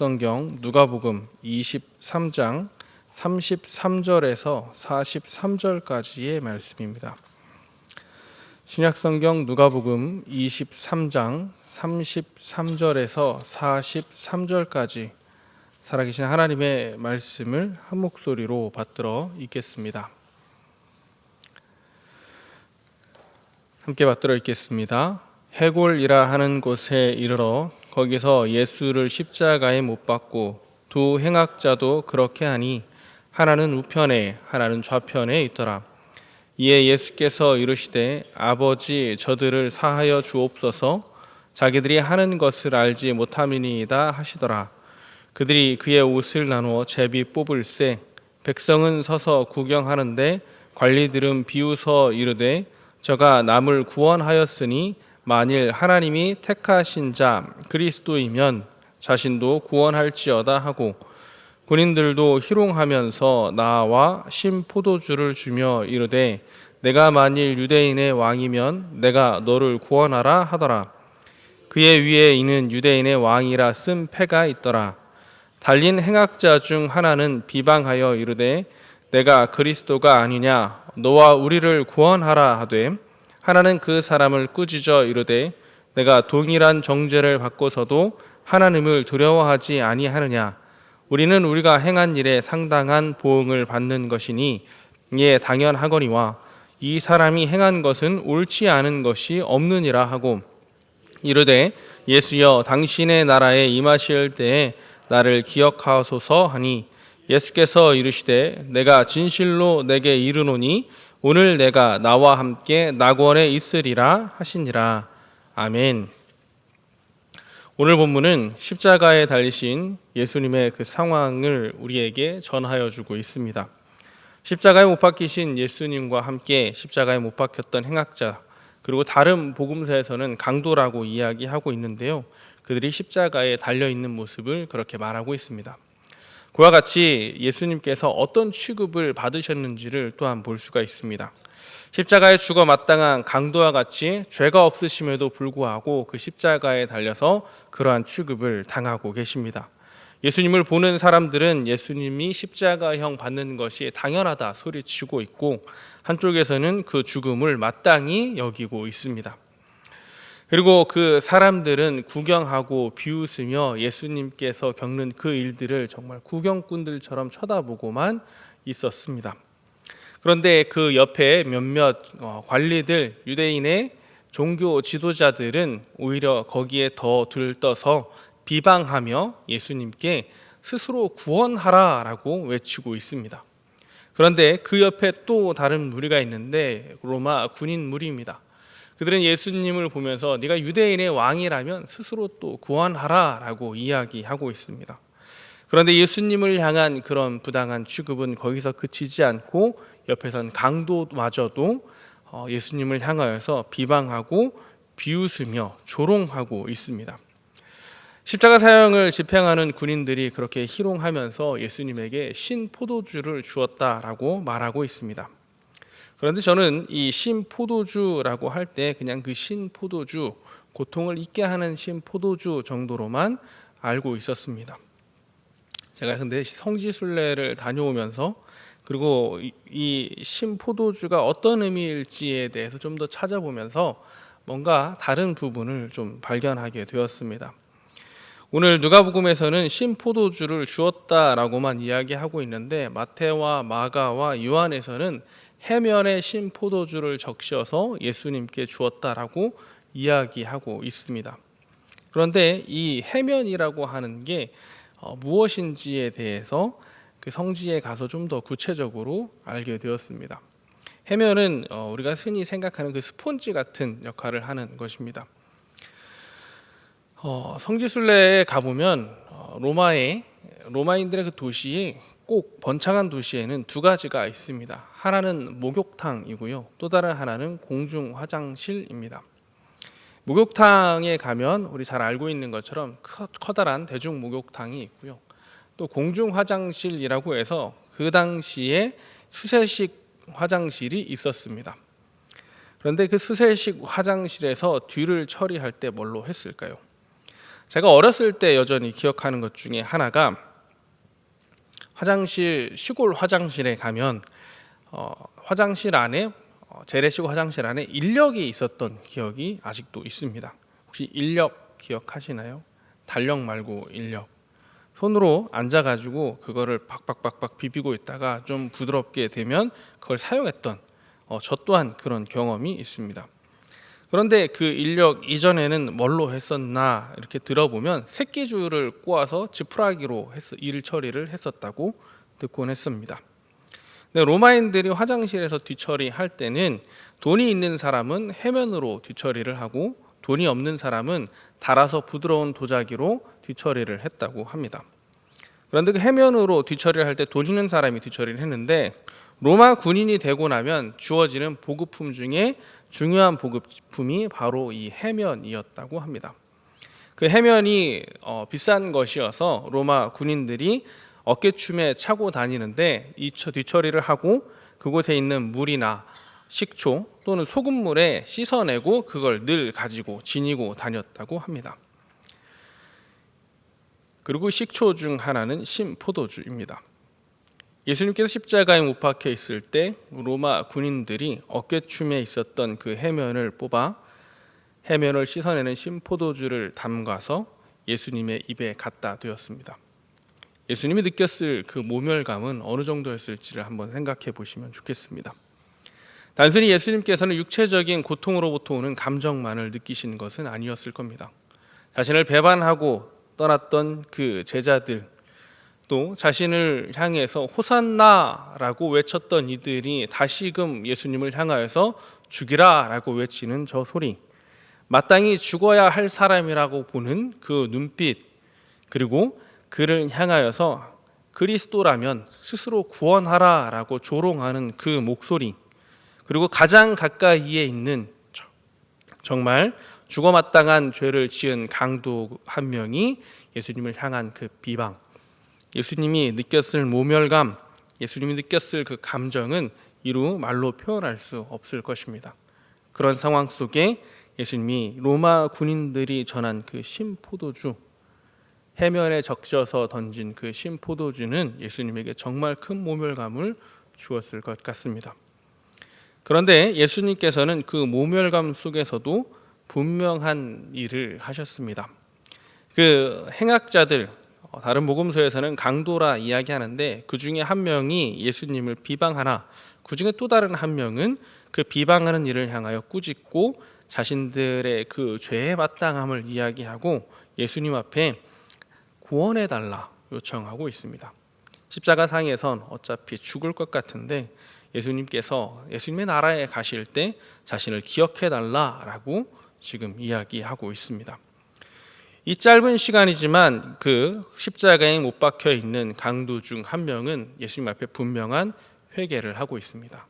성경 누가복음 23장 33절에서 43절까지의 말씀입니다. 신약성경 누가복음 23장 33절에서 43절까지 살아계신 하나님의 말씀을 한 목소리로 받들어 읽겠습니다. 함께 받들어 읽겠습니다. 해골이라 하는 곳에 이르러 거기서 예수를 십자가에 못 박고 두 행악자도 그렇게 하니 하나는 우편에 하나는 좌편에 있더라. 이에 예수께서 이르시되 아버지 저들을 사하여 주옵소서 자기들이 하는 것을 알지 못함이니이다 하시더라. 그들이 그의 옷을 나누어 제비 뽑을새 백성은 서서 구경하는데 관리들은 비웃어 이르되 저가 남을 구원하였으니 만일 하나님이 택하신 자 그리스도이면 자신도 구원할지어다 하고 군인들도 희롱하면서 나와 신포도주를 주며 이르되 내가 만일 유대인의 왕이면 내가 너를 구원하라 하더라. 그의 위에 있는 유대인의 왕이라 쓴 패가 있더라. 달린 행악자 중 하나는 비방하여 이르되 내가 그리스도가 아니냐 너와 우리를 구원하라 하되 하나는 그 사람을 꾸짖어 이르되 내가 동일한 정죄를 받고서도 하나님을 두려워하지 아니하느냐 우리는 우리가 행한 일에 상당한 보응을 받는 것이니 이에 당연하거니와 이 사람이 행한 것은 옳지 않은 것이 없느니라 하고 이르되 예수여 당신의 나라에 임하실 때에 나를 기억하소서 하니 예수께서 이르시되 내가 진실로 내게 이르노니 오늘 내가 나와 함께 낙원에 있으리라 하시니라. 아멘. 오늘 본문은 십자가에 달리신 예수님의 그 상황을 우리에게 전하여 주고 있습니다. 십자가에 못 박히신 예수님과 함께 십자가에 못 박혔던 행악자 그리고 다른 복음서에서는 강도라고 이야기하고 있는데요. 그들이 십자가에 달려있는 모습을 그렇게 말하고 있습니다. 그와 같이 예수님께서 어떤 취급을 받으셨는지를 또한 볼 수가 있습니다. 십자가에 죽어 마땅한 강도와 같이 죄가 없으심에도 불구하고 그 십자가에 달려서 그러한 취급을 당하고 계십니다. 예수님을 보는 사람들은 예수님이 십자가형 받는 것이 당연하다 소리치고 있고 한쪽에서는 그 죽음을 마땅히 여기고 있습니다. 그리고 그 사람들은 구경하고 비웃으며 예수님께서 겪는 그 일들을 정말 구경꾼들처럼 쳐다보고만 있었습니다. 그런데 그 옆에 몇몇 관리들, 유대인의 종교 지도자들은 오히려 거기에 더 들떠서 비방하며 예수님께 스스로 구원하라라고 외치고 있습니다. 그런데 그 옆에 또 다른 무리가 있는데 로마 군인 무리입니다. 그들은 예수님을 보면서 네가 유대인의 왕이라면 스스로 또 구원하라라고 이야기하고 있습니다. 그런데 예수님을 향한 그런 부당한 취급은 거기서 그치지 않고 옆에선 강도마저도 예수님을 향하여서 비방하고 비웃으며 조롱하고 있습니다. 십자가 사형을 집행하는 군인들이 그렇게 희롱하면서 예수님에게 신포도주를 주었다라고 말하고 있습니다. 그런데 저는 이 신포도주라고 할 때 그냥 그 신포도주, 고통을 잊게 하는 신포도주 정도로만 알고 있었습니다. 제가 근데 성지순례를 다녀오면서 그리고 이 신포도주가 어떤 의미일지에 대해서 좀 더 찾아보면서 뭔가 다른 부분을 좀 발견하게 되었습니다. 오늘 누가복음에서는 신포도주를 주었다라고만 이야기하고 있는데 마태와 마가와 요한에서는 해면에 신포도주를 적셔서 예수님께 주었다라고 이야기하고 있습니다. 그런데 이 해면이라고 하는 게 무엇인지에 대해서 그 성지에 가서 좀 더 구체적으로 알게 되었습니다. 해면은 우리가 흔히 생각하는 그 스폰지 같은 역할을 하는 것입니다. 성지순례에 가보면 로마인들의 그 도시에 꼭 번창한 도시에는 두 가지가 있습니다. 하나는 목욕탕이고요. 또 다른 하나는 공중 화장실입니다. 목욕탕에 가면 우리 잘 알고 있는 것처럼 커다란 대중 목욕탕이 있고요. 또 공중 화장실이라고 해서 그 당시에 수세식 화장실이 있었습니다. 그런데 그 수세식 화장실에서 뒤를 처리할 때 뭘로 했을까요? 제가 어렸을 때 여전히 기억하는 것 중에 하나가 시골 화장실에 가면 화장실 안에 재래식 화장실 안에 인력이 있었던 기억이 아직도 있습니다. 혹시 인력 기억하시나요? 달력 말고 인력. 손으로 앉아가지고 그거를 박박박박 비비고 있다가 좀 부드럽게 되면 그걸 사용했던 저 또한 그런 경험이 있습니다. 그런데 그 인력 이전에는 뭘로 했었나 이렇게 들어보면 새끼줄을 꼬아서 지푸라기로 일 처리를 했었다고 듣곤 했습니다. 근데 로마인들이 화장실에서 뒤처리할 때는 돈이 있는 사람은 해면으로 뒤처리를 하고 돈이 없는 사람은 달아서 부드러운 도자기로 뒤처리를 했다고 합니다. 그런데 그 해면으로 뒤처리를 할 때 돈 있는 사람이 뒤처리를 했는데 로마 군인이 되고 나면 주어지는 보급품 중에 중요한 보급품이 바로 이 해면이었다고 합니다. 그 해면이 비싼 것이어서 로마 군인들이 어깨춤에 차고 다니는데 이 뒤처리를 하고 그곳에 있는 물이나 식초 또는 소금물에 씻어내고 그걸 늘 가지고 지니고 다녔다고 합니다. 그리고 식초 중 하나는 신포도주입니다. 예수님께서 십자가에 못 박혀 있을 때 로마 군인들이 어깨춤에 있었던 그 해면을 뽑아 해면을 씻어내는 신포도주를 담가서 예수님의 입에 갖다 대었습니다. 예수님이 느꼈을 그 모멸감은 어느 정도였을지를 한번 생각해 보시면 좋겠습니다. 단순히 예수님께서는 육체적인 고통으로부터 오는 감정만을 느끼신 것은 아니었을 겁니다. 자신을 배반하고 떠났던 그 제자들, 또 자신을 향해서 호산나라고 외쳤던 이들이 다시금 예수님을 향하여서 죽이라라고 외치는 저 소리, 마땅히 죽어야 할 사람이라고 보는 그 눈빛, 그리고 그를 향하여서 그리스도라면 스스로 구원하라라고 조롱하는 그 목소리, 그리고 가장 가까이에 있는 정말 죽어마땅한 죄를 지은 강도 한 명이 예수님을 향한 그 비방, 예수님이 느꼈을 모멸감, 예수님이 느꼈을 그 감정은 이루 말로 표현할 수 없을 것입니다. 그런 상황 속에 예수님이 로마 군인들이 전한 그 신포도주, 해면에 적셔서 던진 그 신포도주는 예수님에게 정말 큰 모멸감을 주었을 것 같습니다. 그런데 예수님께서는 그 모멸감 속에서도 분명한 일을 하셨습니다. 그 행악자들, 다른 복음서에서는 강도라 이야기하는데 그 중에 한 명이 예수님을 비방하나 그 중에 또 다른 한 명은 그 비방하는 일을 향하여 꾸짖고 자신들의 그 죄의 마땅함을 이야기하고 예수님 앞에 구원해달라 요청하고 있습니다. 십자가상에선 어차피 죽을 것 같은데 예수님께서 예수님의 나라에 가실 때 자신을 기억해달라라고 지금 이야기하고 있습니다. 이 짧은 시간이지만 그 십자가에 못 박혀 있는 강도 중 한 명은 예수님 앞에 분명한 회개를 하고 있습니다.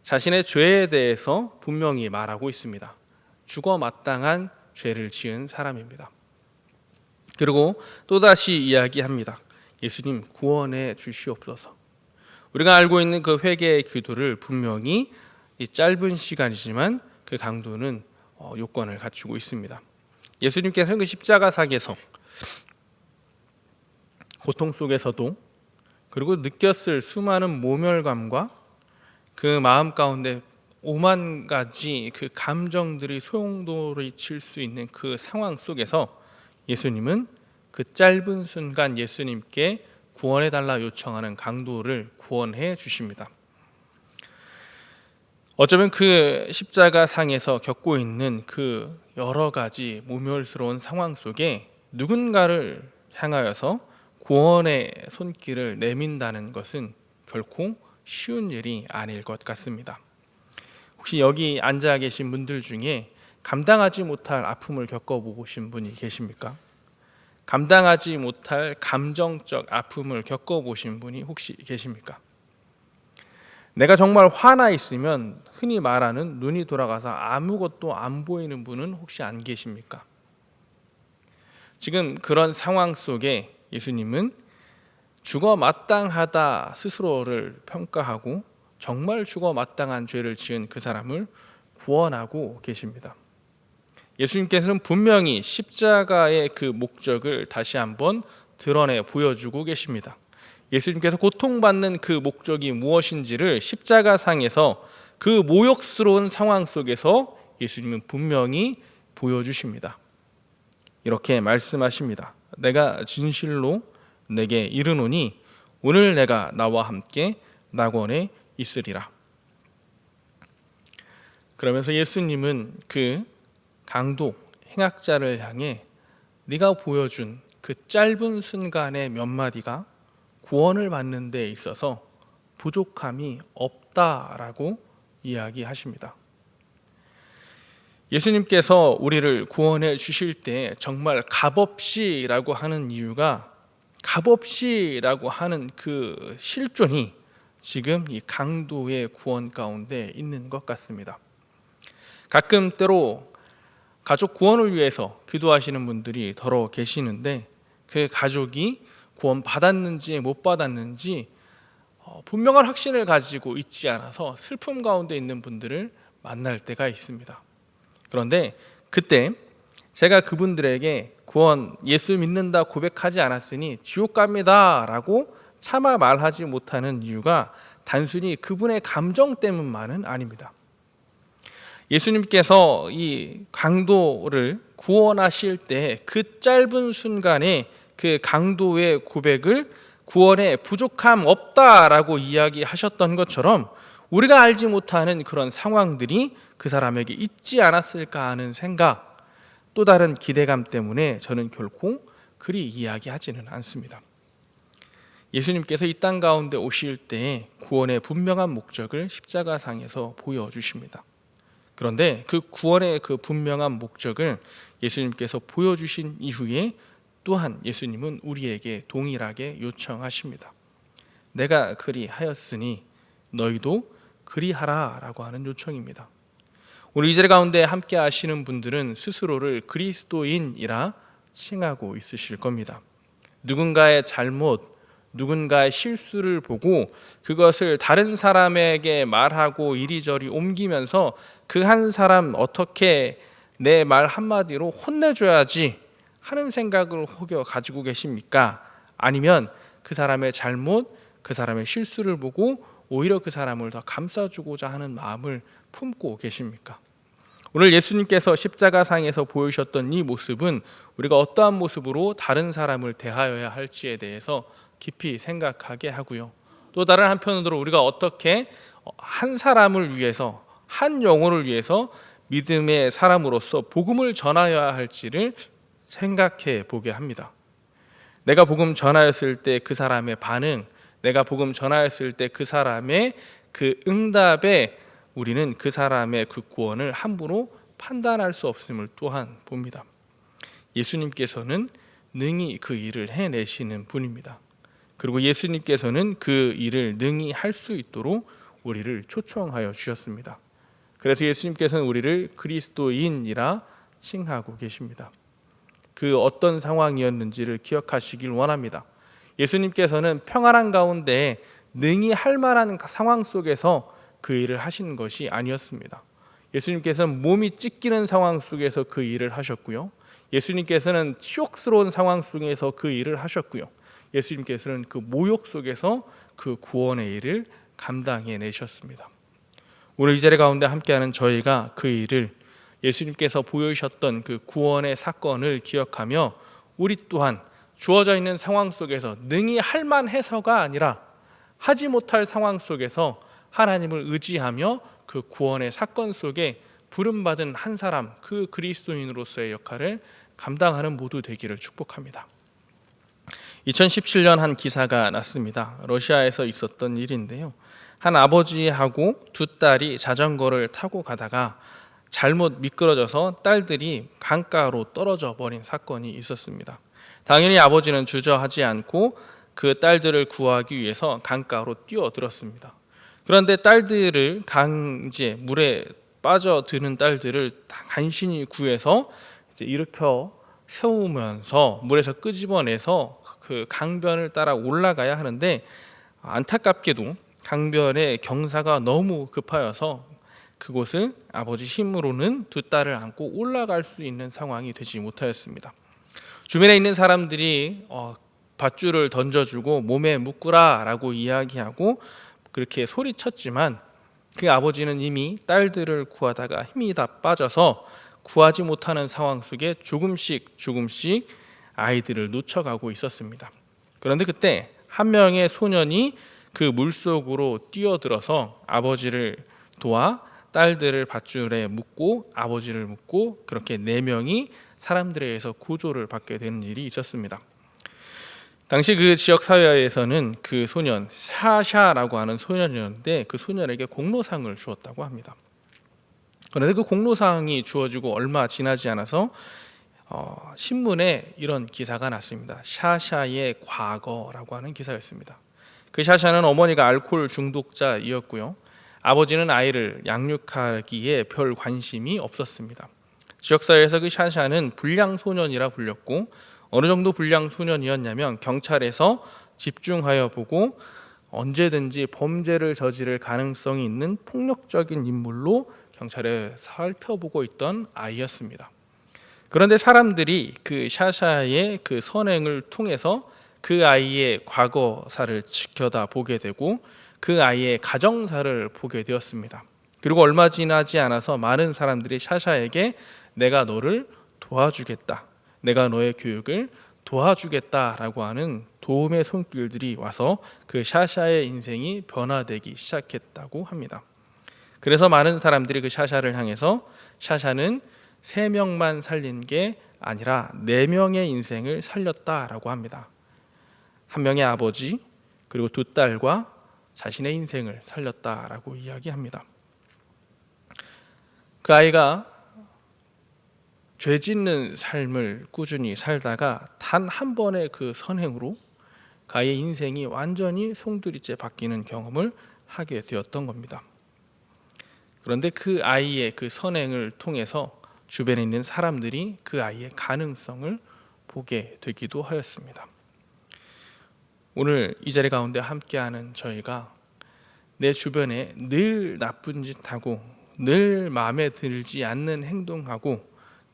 자신의 죄에 대해서 분명히 말하고 있습니다. 죽어 마땅한 죄를 지은 사람입니다. 그리고 또다시 이야기합니다. 예수님 구원해 주시옵소서. 우리가 알고 있는 그 회개의 기도를 분명히 이 짧은 시간이지만 그 강도는 요건을 갖추고 있습니다. 예수님께서는 그 십자가상에서 고통 속에서도 그리고 느꼈을 수많은 모멸감과 그 마음 가운데 5만 가지 그 감정들이 소용돌이칠 수 있는 그 상황 속에서 예수님은 그 짧은 순간 예수님께 구원해달라 요청하는 강도를 구원해 주십니다. 어쩌면 그 십자가상에서 겪고 있는 그 여러 가지 모멸스러운 상황 속에 누군가를 향하여서 구원의 손길을 내민다는 것은 결코 쉬운 일이 아닐 것 같습니다. 혹시 여기 앉아 계신 분들 중에 감당하지 못할 아픔을 겪어보신 분이 계십니까? 감당하지 못할 감정적 아픔을 겪어보신 분이 혹시 계십니까? 내가 정말 화나 있으면 흔히 말하는 눈이 돌아가서 아무것도 안 보이는 분은 혹시 안 계십니까? 지금 그런 상황 속에 예수님은 죽어 마땅하다 스스로를 평가하고 정말 죽어 마땅한 죄를 지은 그 사람을 구원하고 계십니다. 예수님께서는 분명히 십자가의 그 목적을 다시 한번 드러내 보여주고 계십니다. 예수님께서 고통받는 그 목적이 무엇인지를 십자가상에서 그 모욕스러운 상황 속에서 예수님은 분명히 보여주십니다. 이렇게 말씀하십니다. 내가 진실로 내게 이르노니 오늘 내가 나와 함께 낙원에 있으리라. 그러면서 예수님은 그 강도 행악자를 향해 네가 보여준 그 짧은 순간의 몇 마디가 구원을 받는 데 있어서 부족함이 없다라고 이야기하십니다. 예수님께서 우리를 구원해 주실 때 정말 값없이라고 하는 이유가 값없이라고 하는 그 실존이 지금 이 강도의 구원 가운데 있는 것 같습니다. 가끔 때로 가족 구원을 위해서 기도하시는 분들이 더러 계시는데 그 가족이 구원 받았는지 못 받았는지 분명한 확신을 가지고 있지 않아서 슬픔 가운데 있는 분들을 만날 때가 있습니다. 그런데 그때 제가 그분들에게 구원 예수 믿는다 고백하지 않았으니 지옥 갑니다 라고 차마 말하지 못하는 이유가 단순히 그분의 감정 때문만은 아닙니다. 예수님께서 이 강도를 구원하실 때 그 짧은 순간에 그 강도의 고백을 구원에 부족함 없다라고 이야기하셨던 것처럼 우리가 알지 못하는 그런 상황들이 그 사람에게 있지 않았을까 하는 생각, 또 다른 기대감 때문에 저는 결코 그리 이야기하지는 않습니다. 예수님께서 이 땅 가운데 오실 때 구원의 분명한 목적을 십자가상에서 보여주십니다. 그런데 그 구원의 그 분명한 목적을 예수님께서 보여주신 이후에 또한 예수님은 우리에게 동일하게 요청하십니다. 내가 그리하였으니 너희도 그리하라 라고 하는 요청입니다. 오늘 이 자리 가운데 함께 하시는 분들은 스스로를 그리스도인이라 칭하고 있으실 겁니다. 누군가의 잘못, 누군가의 실수를 보고 그것을 다른 사람에게 말하고 이리저리 옮기면서 그 한 사람 어떻게 내 말 한마디로 혼내줘야지 하는 생각을 혹여 가지고 계십니까? 아니면 그 사람의 잘못, 그 사람의 실수를 보고 오히려 그 사람을 더 감싸주고자 하는 마음을 품고 계십니까? 오늘 예수님께서 십자가상에서 보이셨던 이 모습은 우리가 어떠한 모습으로 다른 사람을 대하여야 할지에 대해서 깊이 생각하게 하고요. 또 다른 한편으로 우리가 어떻게 한 사람을 위해서, 한 영혼을 위해서 믿음의 사람으로서 복음을 전하여야 할지를 생각해 보게 합니다. 내가 복음 전하였을 때 그 사람의 반응, 내가 복음 전하였을 때 그 사람의 그 응답에 우리는 그 사람의 그 구원을 함부로 판단할 수 없음을 또한 봅니다. 예수님께서는 능히 그 일을 해내시는 분입니다. 그리고 예수님께서는 그 일을 능히 할 수 있도록 우리를 초청하여 주셨습니다. 그래서 예수님께서는 우리를 그리스도인이라 칭하고 계십니다. 그 어떤 상황이었는지를 기억하시길 원합니다. 예수님께서는 평안한 가운데 능히 할 만한 상황 속에서 그 일을 하신 것이 아니었습니다. 예수님께서는 몸이 찢기는 상황 속에서 그 일을 하셨고요. 예수님께서는 치욕스러운 상황 속에서 그 일을 하셨고요. 예수님께서는 그 모욕 속에서 그 구원의 일을 감당해 내셨습니다. 오늘 이 자리 가운데 함께하는 저희가 그 일을 예수님께서 보여주셨던 그 구원의 사건을 기억하며 우리 또한 주어져 있는 상황 속에서 능히 할 만해서가 아니라 하지 못할 상황 속에서 하나님을 의지하며 그 구원의 사건 속에 부름받은 한 사람, 그 그리스도인으로서의 역할을 감당하는 모두 되기를 축복합니다. 2017년 한 기사가 났습니다. 러시아에서 있었던 일인데요. 한 아버지하고 두 딸이 자전거를 타고 가다가 잘못 미끄러져서 딸들이 강가로 떨어져 버린 사건이 있었습니다. 당연히 아버지는 주저하지 않고 그 딸들을 구하기 위해서 강가로 뛰어들었습니다. 그런데 딸들을 강제 물에 빠져드는 딸들을 간신히 구해서 이제 일으켜 세우면서 물에서 끄집어내서 그 강변을 따라 올라가야 하는데 안타깝게도 강변의 경사가 너무 급하여서 그곳을 아버지 힘으로는 두 딸을 안고 올라갈 수 있는 상황이 되지 못하였습니다. 주변에 있는 사람들이 밧줄을 던져주고 몸에 묶으라라고 이야기하고 그렇게 소리쳤지만 그 아버지는 이미 딸들을 구하다가 힘이 다 빠져서 구하지 못하는 상황 속에 조금씩 아이들을 놓쳐가고 있었습니다. 그런데 그때 한 명의 소년이 그 물속으로 뛰어들어서 아버지를 도와 딸들을 밧줄에 묶고 아버지를 묶고 그렇게 4명이 사람들에 의해서 구조를 받게 되는 일이 있었습니다. 당시 그 지역 사회에서는 그 소년 샤샤라고 하는 소년이었는데 그 소년에게 공로상을 주었다고 합니다. 그런데 그 공로상이 주어지고 얼마 지나지 않아서 신문에 이런 기사가 났습니다. 샤샤의 과거라고 하는 기사였습니다. 그 샤샤는 어머니가 알코올 중독자이었고요. 아버지는 아이를 양육하기에 별 관심이 없었습니다. 지역사회에서 그 샤샤는 불량소년이라 불렸고 어느 정도 불량소년이었냐면 경찰에서 집중하여 보고 언제든지 범죄를 저지를 가능성이 있는 폭력적인 인물로 경찰에 살펴보고 있던 아이였습니다. 그런데 사람들이 그 샤샤의 그 선행을 통해서 그 아이의 과거사를 지켜다 보게 되고 그 아이의 가정사를 보게 되었습니다. 그리고 얼마 지나지 않아서 많은 사람들이 샤샤에게 내가 너를 도와주겠다, 내가 너의 교육을 도와주겠다라고 하는 도움의 손길들이 와서 그 샤샤의 인생이 변화되기 시작했다고 합니다. 그래서 많은 사람들이 그 샤샤를 향해서 샤샤는 3명만 살린 게 아니라 4명의 인생을 살렸다라고 합니다. 한 명의 아버지 그리고 2 딸과 자신의 인생을 살렸다라고 이야기합니다. 그 아이가 죄 짓는 삶을 꾸준히 살다가 단 한 번의 그 선행으로 그 아이의 인생이 완전히 송두리째 바뀌는 경험을 하게 되었던 겁니다. 그런데 그 아이의 그 선행을 통해서 주변에 있는 사람들이 그 아이의 가능성을 보게 되기도 하였습니다. 오늘 이 자리 가운데 함께하는 저희가 내 주변에 늘 나쁜 짓하고 늘 마음에 들지 않는 행동하고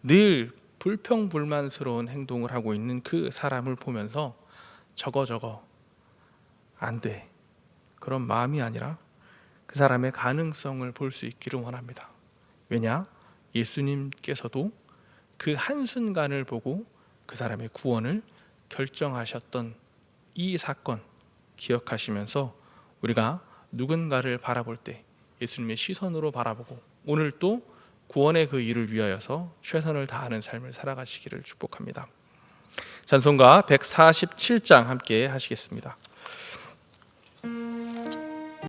늘 불평불만스러운 행동을 하고 있는 그 사람을 보면서 저거 안 돼, 그런 마음이 아니라 그 사람의 가능성을 볼 수 있기를 원합니다. 왜냐? 예수님께서도 그 한순간을 보고 그 사람의 구원을 결정하셨던 이 사건 기억하시면서 우리가 누군가를 바라볼 때 예수님의 시선으로 바라보고 오늘 또 구원의 그 일을 위하여서 최선을 다하는 삶을 살아가시기를 축복합니다. 찬송가 147장 함께 하시겠습니다.